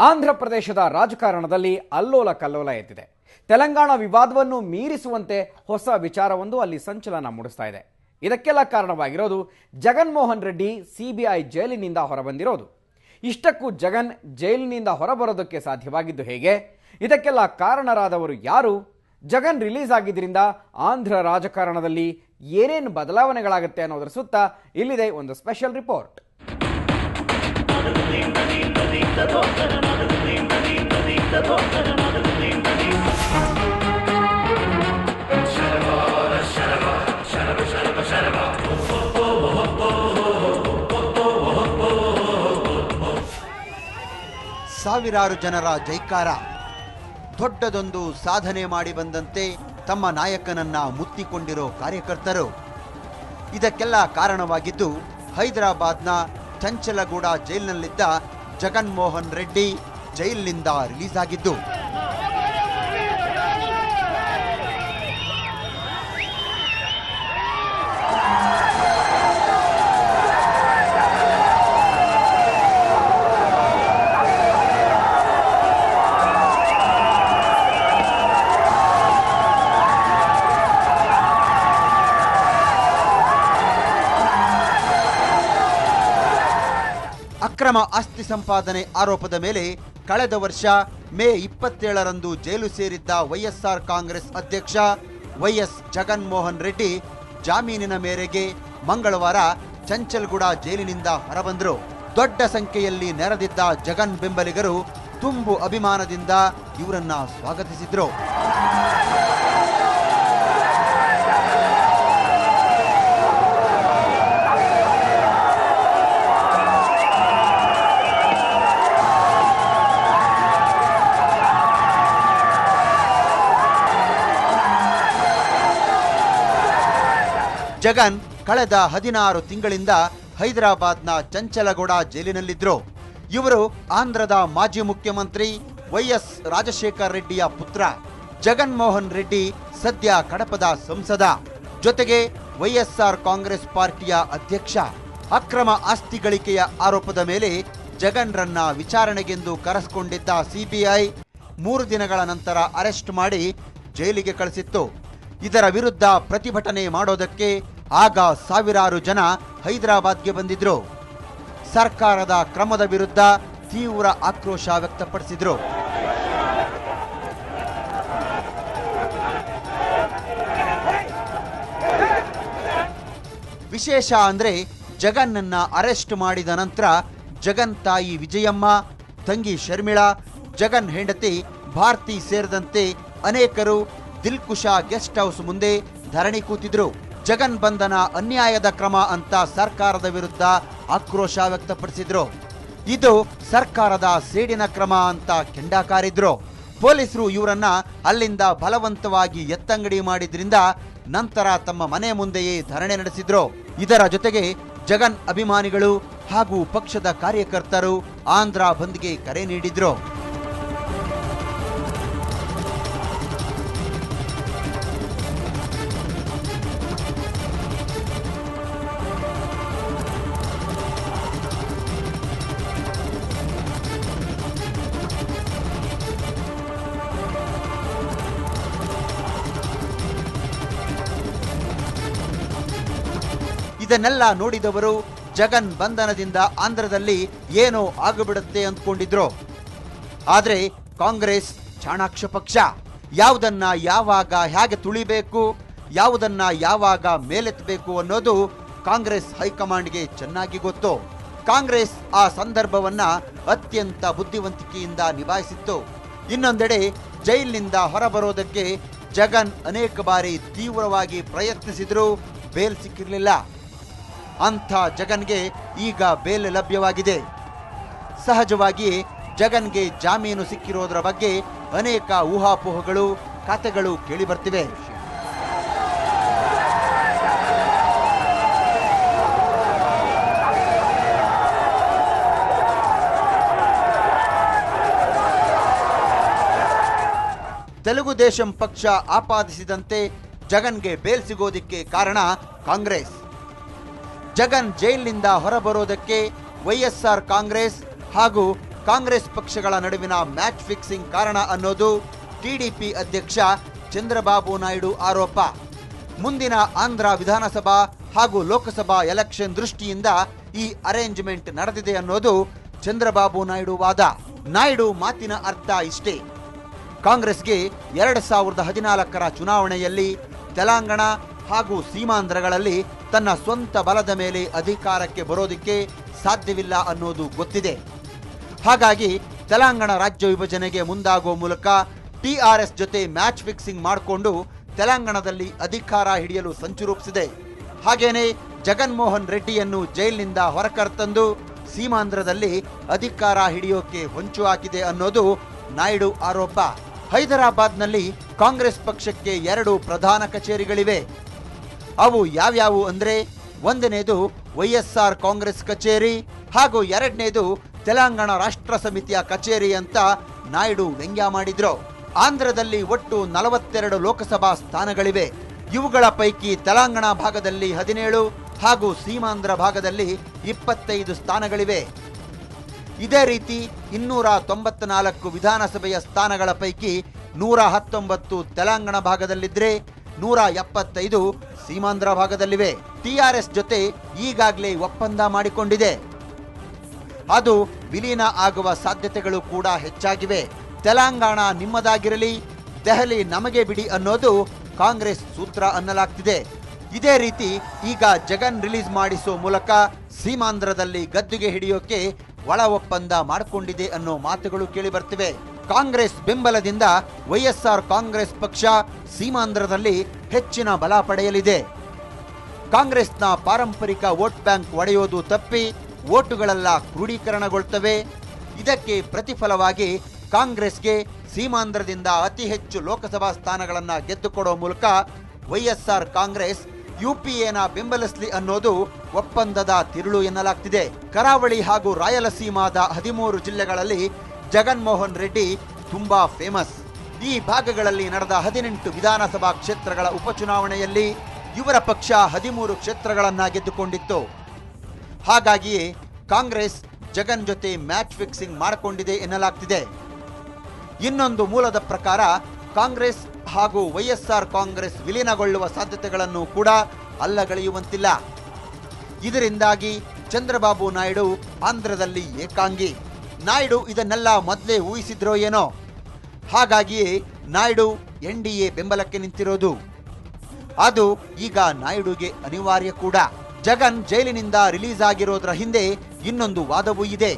ಆಂಧ್ರ ಪ್ರದೇಶದ ರಾಜಕಾರಣದಲ್ಲಿ ಅಲ್ಲೋಲ ಕಲ್ಲೋಲ ಎದ್ದಿದೆ. ತೆಲಂಗಾಣ ವಿವಾದವನ್ನು ಮೀರಿಸುವಂತೆ ಹೊಸ ವಿಚಾರವೊಂದು ಅಲ್ಲಿ ಸಂಚಲನ ಮೂಡಿಸ್ತಾ ಇದೆ. ಇದಕ್ಕೆಲ್ಲ ಕಾರಣವಾಗಿರೋದು ಜಗನ್ಮೋಹನ್ ರೆಡ್ಡಿ ಸಿಬಿಐ ಜೈಲಿನಿಂದ ಹೊರಬಂದಿರೋದು. ಇಷ್ಟಕ್ಕೂ ಜಗನ್ ಜೈಲಿನಿಂದ ಹೊರಬರೋದಕ್ಕೆ ಸಾಧ್ಯವಾಗಿದ್ದು ಹೇಗೆ? ಇದಕ್ಕೆಲ್ಲ ಕಾರಣರಾದವರು ಯಾರು? ಜಗನ್ ರಿಲೀಸ್ ಆಗಿದ್ದರಿಂದ ಆಂಧ್ರ ರಾಜಕಾರಣದಲ್ಲಿ ಏನೇನು ಬದಲಾವಣೆಗಳಾಗುತ್ತೆ ಅನ್ನೋದರ ಸುತ್ತ ಇಲ್ಲಿದೆ ಒಂದು ಸ್ಪೆಷಲ್ ರಿಪೋರ್ಟ್. ಸಾವಿರಾರು ಜನರ ಜೈಕಾರ. ದೊಡ್ಡದೊಂದು ಸಾಧನೆ ಮಾಡಿ ಬಂದಂತೆ ತಮ್ಮ ನಾಯಕನನ್ನ ಮುತ್ತಿಕೊಂಡಿರೋ ಕಾರ್ಯಕರ್ತರು. ಇದಕ್ಕೆಲ್ಲ ಕಾರಣವಾಗಿದ್ದು ಹೈದರಾಬಾದ್ನ ಚಂಚಲಗೂಡ ಜೈಲಿನಲ್ಲಿದ್ದ ಜಗನ್ಮೋಹನ್ ರೆಡ್ಡಿ ಜೈಲಿನಿಂದ ರಿಲೀಸ್ ಆಗಿದ್ದು. ಅಕ್ರಮ ಆಸ್ತಿ ಸಂಪಾದನೆ ಆರೋಪದ ಮೇಲೆ ಕಳೆದ ವರ್ಷ ಮೇ 27ರಂದು ಜೈಲು ಸೇರಿದ್ದ ವೈಎಸ್ಆರ್ ಕಾಂಗ್ರೆಸ್ ಅಧ್ಯಕ್ಷ ವೈಎಸ್ ಜಗನ್ಮೋಹನ್ ರೆಡ್ಡಿ ಜಾಮೀನಿನ ಮೇರೆಗೆ ಮಂಗಳವಾರ ಚಂಚಲ್ಗೂಡ ಜೈಲಿನಿಂದ ಹೊರಬಂದರು. ದೊಡ್ಡ ಸಂಖ್ಯೆಯಲ್ಲಿ ನೆರೆದಿದ್ದ ಜಗನ್ ಬೆಂಬಲಿಗರು ತುಂಬು ಅಭಿಮಾನದಿಂದ ಇವರನ್ನ ಸ್ವಾಗತಿಸಿದ್ರು. ಜಗನ್ ಕಳೆದ 16 ತಿಂಗಳಿಂದ ಹೈದರಾಬಾದ್ನ ಚಂಚಲಗೌಡ ಜೈಲಿನಲ್ಲಿದ್ರು. ಇವರು ಆಂಧ್ರದ ಮಾಜಿ ಮುಖ್ಯಮಂತ್ರಿ ವೈಎಸ್ ರಾಜಶೇಖರ್ ರೆಡ್ಡಿಯ ಪುತ್ರ. ಜಗನ್ಮೋಹನ್ ರೆಡ್ಡಿ ಸದ್ಯ ಕಡಪದ ಸಂಸದ, ಜೊತೆಗೆ ವೈಎಸ್ಆರ್ ಕಾಂಗ್ರೆಸ್ ಪಾರ್ಟಿಯ ಅಧ್ಯಕ್ಷ. ಅಕ್ರಮ ಆಸ್ತಿ ಗಳಿಕೆಯ ಆರೋಪದ ಮೇಲೆ ಜಗನ್ರನ್ನ ವಿಚಾರಣೆಗೆಂದು ಕರೆಸಿಕೊಂಡಿದ್ದ ಸಿಬಿಐ 3 ದಿನಗಳ ನಂತರ ಅರೆಸ್ಟ್ ಮಾಡಿ ಜೈಲಿಗೆ ಕಳಿಸಿತ್ತು. ಇದರ ವಿರುದ್ಧ ಪ್ರತಿಭಟನೆ ಮಾಡೋದಕ್ಕೆ ಆಗ ಸಾವಿರಾರು ಜನ ಹೈದರಾಬಾದ್ಗೆ ಬಂದಿದ್ರು. ಸರ್ಕಾರದ ಕ್ರಮದ ವಿರುದ್ಧ ತೀವ್ರ ಆಕ್ರೋಶ ವ್ಯಕ್ತಪಡಿಸಿದ್ರು. ವಿಶೇಷ ಅಂದ್ರೆ ಜಗನ್ನನ್ನ ಅರೆಸ್ಟ್ ಮಾಡಿದ ನಂತರ ಜಗನ್ ತಾಯಿ ವಿಜಯಮ್ಮ, ತಂಗಿ ಶರ್ಮಿಳಾ, ಜಗನ್ ಹೆಂಡತಿ ಭಾರತಿ ಸೇರಿದಂತೆ ಅನೇಕರು ದಿಲ್ಕುಶಾ ಗೆಸ್ಟ್ ಹೌಸ್ ಮುಂದೆ ಧರಣಿ ಕೂತಿದ್ರು. ಜಗನ್ ಬಂಧನ ಅನ್ಯಾಯದ ಕ್ರಮ ಅಂತ ಸರ್ಕಾರದ ವಿರುದ್ಧ ಆಕ್ರೋಶ ವ್ಯಕ್ತಪಡಿಸಿದ್ರು. ಇದು ಸರ್ಕಾರದ ಸೇಡಿನ ಕ್ರಮ ಅಂತ ಕೆಂಡಕಾರಿದ್ರು. ಪೊಲೀಸರು ಇವರನ್ನ ಅಲ್ಲಿಂದ ಬಲವಂತವಾಗಿ ಎತ್ತಂಗಡಿ ಮಾಡಿದ್ರಿಂದ ನಂತರ ತಮ್ಮ ಮನೆ ಮುಂದೆಯೇ ಧರಣಿ ನಡೆಸಿದ್ರು. ಇದರ ಜೊತೆಗೆ ಜಗನ್ ಅಭಿಮಾನಿಗಳು ಹಾಗೂ ಪಕ್ಷದ ಕಾರ್ಯಕರ್ತರು ಆಂಧ್ರ ಬಂದ್ಗೆ ಕರೆ ನೀಡಿದ್ರು. ಇದನ್ನೆಲ್ಲ ನೋಡಿದವರು ಜಗನ್ ಬಂಧನದಿಂದ ಆಂಧ್ರದಲ್ಲಿ ಏನೋ ಆಗಿಬಿಡುತ್ತೆ ಅಂದ್ಕೊಂಡಿದ್ರು. ಆದ್ರೆ ಕಾಂಗ್ರೆಸ್ ಚಾಣಾಕ್ಷ ಪಕ್ಷ. ಯಾವುದನ್ನ ಯಾವಾಗ ಹೇಗೆ ತುಳಿಬೇಕು, ಯಾವುದನ್ನ ಯಾವಾಗ ಮೇಲೆತ್ತಬೇಕು ಅನ್ನೋದು ಕಾಂಗ್ರೆಸ್ ಹೈಕಮಾಂಡ್ಗೆ ಚೆನ್ನಾಗಿ ಗೊತ್ತು. ಕಾಂಗ್ರೆಸ್ ಆ ಸಂದರ್ಭವನ್ನ ಅತ್ಯಂತ ಬುದ್ಧಿವಂತಿಕೆಯಿಂದ ನಿಭಾಯಿಸಿತ್ತು. ಇನ್ನೊಂದೆಡೆ ಜೈಲಿನಿಂದ ಹೊರಬರೋದಕ್ಕೆ ಜಗನ್ ಅನೇಕ ಬಾರಿ ತೀವ್ರವಾಗಿ ಪ್ರಯತ್ನಿಸಿದ್ರು, ಬೇಲ್ ಸಿಕ್ಕಿರಲಿಲ್ಲ. ಅಂಥ ಜಗನ್ಗೆ ಈಗ ಬೇಲ್ ಲಭ್ಯವಾಗಿದೆ. ಸಹಜವಾಗಿ ಜಗನ್ಗೆ ಜಾಮೀನು ಸಿಕ್ಕಿರೋದರ ಬಗ್ಗೆ ಅನೇಕ ಊಹಾಪೋಹಗಳು, ಕಥೆಗಳು ಕೇಳಿಬರ್ತಿವೆ. ತೆಲುಗು ದೇಶಂ ಪಕ್ಷ ಆಪಾದಿಸಿದಂತೆ ಜಗನ್ಗೆ ಬೇಲ್ ಸಿಗೋದಿಕ್ಕೆ ಕಾರಣ ಕಾಂಗ್ರೆಸ್. ಜಗನ್ ಜೈಲಿನಿಂದ ಹೊರಬರೋದಕ್ಕೆ ವೈಎಸ್ಆರ್ ಕಾಂಗ್ರೆಸ್ ಹಾಗೂ ಕಾಂಗ್ರೆಸ್ ಪಕ್ಷಗಳ ನಡುವಿನ ಮ್ಯಾಚ್ ಫಿಕ್ಸಿಂಗ್ ಕಾರಣ ಅನ್ನೋದು ಟಿಡಿಪಿ ಅಧ್ಯಕ್ಷ ಚಂದ್ರಬಾಬು ನಾಯ್ಡು ಆರೋಪ. ಮುಂದಿನ ಆಂಧ್ರ ವಿಧಾನಸಭಾ ಹಾಗೂ ಲೋಕಸಭಾ ಎಲೆಕ್ಷನ್ ದೃಷ್ಟಿಯಿಂದ ಈ ಅರೇಂಜ್ಮೆಂಟ್ ನಡೆದಿದೆ ಅನ್ನೋದು ಚಂದ್ರಬಾಬು ನಾಯ್ಡು ವಾದ. ನಾಯ್ಡು ಮಾತಿನ ಅರ್ಥ ಇಷ್ಟೇ: ಕಾಂಗ್ರೆಸ್ಗೆ 2014ರ ಚುನಾವಣೆಯಲ್ಲಿ ತೆಲಂಗಾಣ ಹಾಗೂ ಸೀಮಾಂಧ್ರಗಳಲ್ಲಿ ತನ್ನ ಸ್ವಂತ ಬಲದ ಮೇಲೆ ಅಧಿಕಾರಕ್ಕೆ ಬರೋದಕ್ಕೆ ಸಾಧ್ಯವಿಲ್ಲ ಅನ್ನೋದು ಗೊತ್ತಿದೆ. ಹಾಗಾಗಿ ತೆಲಂಗಾಣ ರಾಜ್ಯ ವಿಭಜನೆಗೆ ಮುಂದಾಗುವ ಮೂಲಕ ಟಿಆರ್ಎಸ್ ಜೊತೆ ಮ್ಯಾಚ್ ಫಿಕ್ಸಿಂಗ್ ಮಾಡಿಕೊಂಡು ತೆಲಂಗಾಣದಲ್ಲಿ ಅಧಿಕಾರ ಹಿಡಿಯಲು ಸಂಚು ರೂಪಿಸಿದೆ. ಹಾಗೇನೆ ಜಗನ್ಮೋಹನ್ ರೆಡ್ಡಿಯನ್ನು ಜೈಲಿನಿಂದ ಹೊರಕರೆತಂದು ಸೀಮಾಂಧ್ರದಲ್ಲಿ ಅಧಿಕಾರ ಹಿಡಿಯೋಕೆ ಹೊಂಚು ಹಾಕಿದೆ ಅನ್ನೋದು ನಾಯ್ಡು ಆರೋಪ. ಹೈದರಾಬಾದ್ನಲ್ಲಿ ಕಾಂಗ್ರೆಸ್ ಪಕ್ಷಕ್ಕೆ 2 ಪ್ರಧಾನ ಕಚೇರಿಗಳಿವೆ. ಅವು ಯಾವ್ಯಾವು ಅಂದ್ರೆ, ಒಂದನೇದು ವೈಎಸ್ಆರ್ ಕಾಂಗ್ರೆಸ್ ಕಚೇರಿ ಹಾಗೂ ಎರಡನೇದು ತೆಲಂಗಾಣ ರಾಷ್ಟ್ರ ಸಮಿತಿಯ ಕಚೇರಿ ಅಂತ ನಾಯ್ಡು ವ್ಯಂಗ್ಯ ಮಾಡಿದ್ರು. ಆಂಧ್ರದಲ್ಲಿ ಒಟ್ಟು 42 ಲೋಕಸಭಾ ಸ್ಥಾನಗಳಿವೆ. ಇವುಗಳ ಪೈಕಿ ತೆಲಂಗಾಣ ಭಾಗದಲ್ಲಿ 17 ಹಾಗೂ ಸೀಮಾಂಧ್ರ ಭಾಗದಲ್ಲಿ 25 ಸ್ಥಾನಗಳಿವೆ. ಇದೇ ರೀತಿ 294 ವಿಧಾನಸಭೆಯ ಸ್ಥಾನಗಳ ಪೈಕಿ 119 ತೆಲಂಗಾಣ ಭಾಗದಲ್ಲಿದ್ದರೆ 175 ಸೀಮಾಂಧ್ರ ಭಾಗದಲ್ಲಿವೆ. ಟಿಆರ್ಎಸ್ ಜೊತೆ ಈಗಾಗಲೇ ಒಪ್ಪಂದ ಮಾಡಿಕೊಂಡಿದೆ. ಅದು ವಿಲೀನ ಆಗುವ ಸಾಧ್ಯತೆಗಳು ಕೂಡ ಹೆಚ್ಚಾಗಿವೆ. ತೆಲಂಗಾಣ ನಿಮ್ಮದಾಗಿರಲಿ, ದೆಹಲಿ ನಮಗೆ ಬಿಡಿ ಅನ್ನೋದು ಕಾಂಗ್ರೆಸ್ ಸೂತ್ರ ಅನ್ನಲಾಗ್ತಿದೆ. ಇದೇ ರೀತಿ ಈಗ ಜಗನ್ ರಿಲೀಸ್ ಮಾಡಿಸೋ ಮೂಲಕ ಸೀಮಾಂಧ್ರದಲ್ಲಿ ಗದ್ದುಗೆ ಹಿಡಿಯೋಕೆ ಒಳ ಒಪ್ಪಂದ ಮಾಡಿಕೊಂಡಿದೆ ಅನ್ನೋ ಮಾತುಗಳು ಕೇಳಿ ಬರ್ತಿವೆ. ಕಾಂಗ್ರೆಸ್ ಬೆಂಬಲದಿಂದ ವೈಎಸ್ಆರ್ ಕಾಂಗ್ರೆಸ್ ಪಕ್ಷ ಸೀಮಾಂಧ್ರದಲ್ಲಿ ಹೆಚ್ಚಿನ ಬಲ ಪಡೆಯಲಿದೆ. ಕಾಂಗ್ರೆಸ್ನ ಪಾರಂಪರಿಕ ವೋಟ್ ಬ್ಯಾಂಕ್ ಒಡೆಯೋದು ತಪ್ಪಿ ವೋಟುಗಳೆಲ್ಲ ಕ್ರೋಢೀಕರಣಗೊಳ್ತವೆ. ಇದಕ್ಕೆ ಪ್ರತಿಫಲವಾಗಿ ಕಾಂಗ್ರೆಸ್ಗೆ ಸೀಮಾಂಧ್ರದಿಂದ ಅತಿ ಹೆಚ್ಚು ಲೋಕಸಭಾ ಸ್ಥಾನಗಳನ್ನು ಗೆದ್ದುಕೊಡೋ ಮೂಲಕ ವೈಎಸ್ಆರ್ ಕಾಂಗ್ರೆಸ್ ಯುಪಿಎನ ಬೆಂಬಲಿಸಲಿ ಅನ್ನೋದು ಒಪ್ಪಂದದ ತಿರುಳು ಎನ್ನಲಾಗ್ತಿದೆ. ಕರಾವಳಿ ಹಾಗೂ ರಾಯಲಸೀಮಾದ 13 ಜಿಲ್ಲೆಗಳಲ್ಲಿ ಜಗನ್ಮೋಹನ್ ರೆಡ್ಡಿ ತುಂಬಾ ಫೇಮಸ್. ಈ ಭಾಗಗಳಲ್ಲಿ ನಡೆದ 18 ವಿಧಾನಸಭಾ ಕ್ಷೇತ್ರಗಳ ಉಪಚುನಾವಣೆಯಲ್ಲಿ ಇವರ ಪಕ್ಷ 13 ಕ್ಷೇತ್ರಗಳನ್ನ ಗೆದ್ದುಕೊಂಡಿತ್ತು. ಹಾಗಾಗಿಯೇ ಕಾಂಗ್ರೆಸ್ ಜಗನ್ ಜೊತೆ ಮ್ಯಾಚ್ ಫಿಕ್ಸಿಂಗ್ ಮಾಡಿಕೊಂಡಿದೆ ಎನ್ನಲಾಗ್ತಿದೆ. ಇನ್ನೊಂದು ಮೂಲದ ಪ್ರಕಾರ ಕಾಂಗ್ರೆಸ್ ಹಾಗೂ ವೈಎಸ್ಆರ್ ಕಾಂಗ್ರೆಸ್ ವಿಲೀನಗೊಳ್ಳುವ ಸಾಧ್ಯತೆಗಳನ್ನು ಕೂಡ ಅಲ್ಲಗಳೆಯುವಂತಿಲ್ಲ. ಇದರಿಂದಾಗಿ ಚಂದ್ರಬಾಬು ನಾಯ್ಡು ಆಂಧ್ರದಲ್ಲಿ ಏಕಾಂಗಿ. ನಾಯ್ಡು ಇದನ್ನೆಲ್ಲ ಮೊದಲೇ ಊಹಿಸಿದ್ರೋ ಏನೋ. ಹಾಗಾಗಿಯೇ ನಾಯ್ಡು ಎನ್ಡಿಎ ಬೆಂಬಲಕ್ಕೆ ನಿಂತಿರೋದು. ಅದು ಈಗ ನಾಯ್ಡುಗೆ ಅನಿವಾರ್ಯ ಕೂಡ. ಜಗನ್ ಜೈಲಿನಿಂದ ರಿಲೀಸ್ ಆಗಿರೋದ್ರ ಹಿಂದೆ ಇನ್ನೊಂದು ವಾದವೂ ಇದೆ.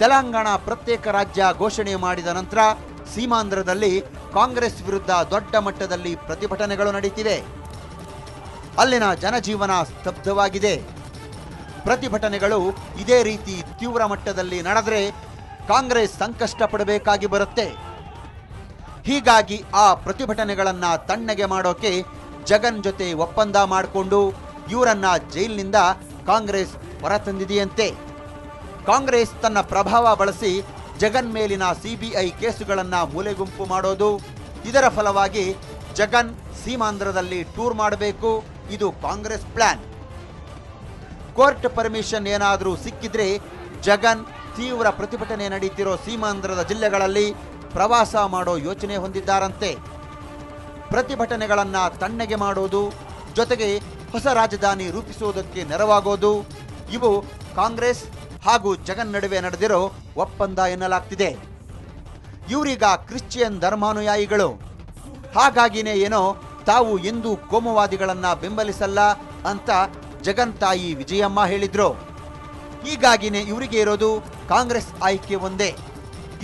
ತೆಲಂಗಾಣ ಪ್ರತ್ಯೇಕ ರಾಜ್ಯ ಘೋಷಣೆ ಮಾಡಿದ ನಂತರ ಸೀಮಾಂಧ್ರದಲ್ಲಿ ಕಾಂಗ್ರೆಸ್ ವಿರುದ್ಧ ದೊಡ್ಡ ಮಟ್ಟದಲ್ಲಿ ಪ್ರತಿಭಟನೆಗಳು ನಡೆಯುತ್ತಿವೆ. ಅಲ್ಲಿನ ಜನಜೀವನ ಸ್ತಬ್ಧವಾಗಿದೆ. ಪ್ರತಿಭಟನೆಗಳು ಇದೇ ರೀತಿ ತೀವ್ರ ಮಟ್ಟದಲ್ಲಿ ನಡೆದರೆ ಕಾಂಗ್ರೆಸ್ ಸಂಕಷ್ಟ ಪಡಬೇಕಾಗಿ ಬರುತ್ತೆ. ಹೀಗಾಗಿ ಆ ಪ್ರತಿಭಟನೆಗಳನ್ನ ತಣ್ಣಗೆ ಮಾಡೋಕೆ ಜಗನ್ ಜೊತೆ ಒಪ್ಪಂದ ಮಾಡಿಕೊಂಡು ಇವರನ್ನ ಜೈಲಿನಿಂದ ಕಾಂಗ್ರೆಸ್ ಹೊರತಂದಿದೆಯಂತೆ. ಕಾಂಗ್ರೆಸ್ ತನ್ನ ಪ್ರಭಾವ ಬಳಸಿ ಜಗನ್ ಮೇಲಿನ ಸಿಬಿಐ ಕೇಸುಗಳನ್ನ ಮೂಲೆಗುಂಪು ಮಾಡೋದು, ಇದರ ಫಲವಾಗಿ ಜಗನ್ ಸೀಮಾಂಧ್ರದಲ್ಲಿ ಟೂರ್ ಮಾಡಬೇಕು, ಇದು ಕಾಂಗ್ರೆಸ್ ಪ್ಲಾನ್. ಕೋರ್ಟ್ ಪರ್ಮಿಷನ್ ಏನಾದರೂ ಸಿಕ್ಕಿದ್ರೆ ಜಗನ್ ತೀವ್ರ ಪ್ರತಿಭಟನೆ ನಡೀತಿರೋ ಸೀಮಾಂಧ್ರದ ಜಿಲ್ಲೆಗಳಲ್ಲಿ ಪ್ರವಾಸ ಮಾಡೋ ಯೋಚನೆ ಹೊಂದಿದ್ದಾರಂತೆ. ಪ್ರತಿಭಟನೆಗಳನ್ನ ತಣ್ಣಗೆ ಮಾಡೋದು ಜೊತೆಗೆ ಹೊಸ ರಾಜಧಾನಿ ರೂಪಿಸುವುದಕ್ಕೆ ನೆರವಾಗೋದು, ಇವು ಕಾಂಗ್ರೆಸ್ ಹಾಗೂ ಜಗನ್ ನಡುವೆ ನಡೆದಿರೋ ಒಪ್ಪಂದ ಎನ್ನಲಾಗ್ತಿದೆ. ಇವರೀಗ ಕ್ರಿಶ್ಚಿಯನ್ ಧರ್ಮಾನುಯಾಯಿಗಳು. ಹಾಗಾಗಿನೇ ಏನೋ ತಾವು ಎಂದೂ ಕೋಮುವಾದಿಗಳನ್ನ ಬೆಂಬಲಿಸಲ್ಲ ಅಂತ ಜಗನ್ ತಾಯಿ ವಿಜಯಮ್ಮ ಹೇಳಿದ್ರು. ಹೀಗಾಗಿನೇ ಇವರಿಗೆ ಇರೋದು ಕಾಂಗ್ರೆಸ್ ಆಯ್ಕೆ ಒಂದೇ.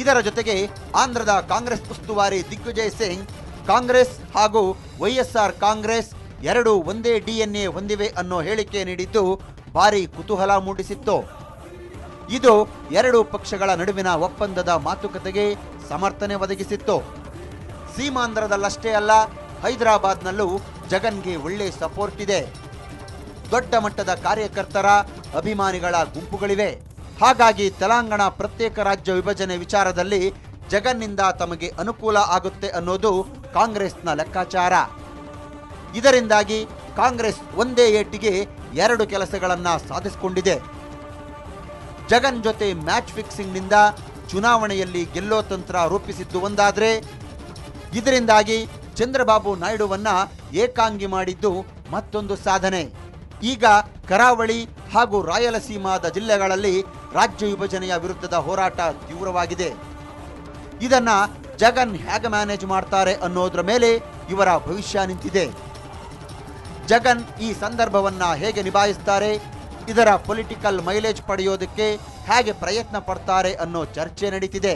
ಇದರ ಜೊತೆಗೆ ಆಂಧ್ರದ ಕಾಂಗ್ರೆಸ್ ಉಸ್ತುವಾರಿ ದಿಗ್ವಿಜಯ್ ಸಿಂಗ್ ಕಾಂಗ್ರೆಸ್ ಹಾಗೂ ವೈಎಸ್ಆರ್ ಕಾಂಗ್ರೆಸ್ ಎರಡೂ ಒಂದೇ ಡಿಎನ್ಎ ಹೊಂದಿವೆ ಅನ್ನೋ ಹೇಳಿಕೆ ನೀಡಿದ್ದು ಭಾರಿ ಕುತೂಹಲ ಮೂಡಿಸಿತ್ತು. ಇದು ಎರಡೂ ಪಕ್ಷಗಳ ನಡುವಿನ ಒಪ್ಪಂದದ ಮಾತುಕತೆಗೆ ಸಮರ್ಥನೆ ಒದಗಿಸಿತ್ತು. ಸೀಮಾಂಧ್ರದಲ್ಲಷ್ಟೇ ಅಲ್ಲ, ಹೈದರಾಬಾದ್ನಲ್ಲೂ ಜಗನ್ಗೆ ಒಳ್ಳೆ ಸಪೋರ್ಟ್ ಇದೆ. ದೊಡ್ಡ ಮಟ್ಟದ ಕಾರ್ಯಕರ್ತರ ಅಭಿಮಾನಿಗಳ ಗುಂಪುಗಳಿವೆ. ಹಾಗಾಗಿ ತೆಲಂಗಾಣ ಪ್ರತ್ಯೇಕ ರಾಜ್ಯ ವಿಭಜನೆ ವಿಚಾರದಲ್ಲಿ ಜಗನ್ನಿಂದ ತಮಗೆ ಅನುಕೂಲ ಆಗುತ್ತೆ ಅನ್ನೋದು ಕಾಂಗ್ರೆಸ್ನ ಲೆಕ್ಕಾಚಾರ. ಇದರಿಂದಾಗಿ ಕಾಂಗ್ರೆಸ್ ಒಂದೇ ಏಟಿಗೆ 2 ಕೆಲಸಗಳನ್ನು ಸಾಧಿಸಿಕೊಂಡಿದೆ. ಜಗನ್ ಜೊತೆ ಮ್ಯಾಚ್ ಫಿಕ್ಸಿಂಗ್ನಿಂದ ಚುನಾವಣೆಯಲ್ಲಿ ಗೆಲ್ಲೋ ತಂತ್ರ ರೂಪಿಸಿದ್ದು ಒಂದಾದರೆ, ಇದರಿಂದಾಗಿ ಚಂದ್ರಬಾಬು ನಾಯ್ಡುವನ್ನ ಏಕಾಂಗಿ ಮಾಡಿದ್ದು ಮತ್ತೊಂದು ಸಾಧನೆ. ಈಗ ಕರಾವಳಿ ಹಾಗೂ ರಾಯಲಸೀಮಾದ ಜಿಲ್ಲೆಗಳಲ್ಲಿ ರಾಜ್ಯ ವಿಭಜನೆಯ ವಿರುದ್ಧದ ಹೋರಾಟ ತೀವ್ರವಾಗಿದೆ. ಇದನ್ನ ಜಗನ್ ಹೇಗೆ ಮ್ಯಾನೇಜ್ ಮಾಡ್ತಾರೆ ಅನ್ನೋದ್ರ ಮೇಲೆ ಇವರ ಭವಿಷ್ಯ ನಿಂತಿದೆ. ಜಗನ್ ಈ ಸಂದರ್ಭವನ್ನ ಹೇಗೆ ನಿಭಾಯಿಸ್ತಾರೆ, ಇದರ ಪೊಲಿಟಿಕಲ್ ಮೈಲೇಜ್ ಪಡೆಯೋದಕ್ಕೆ ಹೇಗೆ ಪ್ರಯತ್ನ ಪಡ್ತಾರೆ ಅನ್ನೋ ಚರ್ಚೆ ನಡೀತಿದೆ.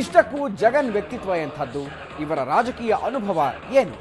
ಇಷ್ಟಕ್ಕೂ ಜಗನ್ ವ್ಯಕ್ತಿತ್ವ ಎಂಥದ್ದು, ಇವರ ರಾಜಕೀಯ ಅನುಭವ ಏನು?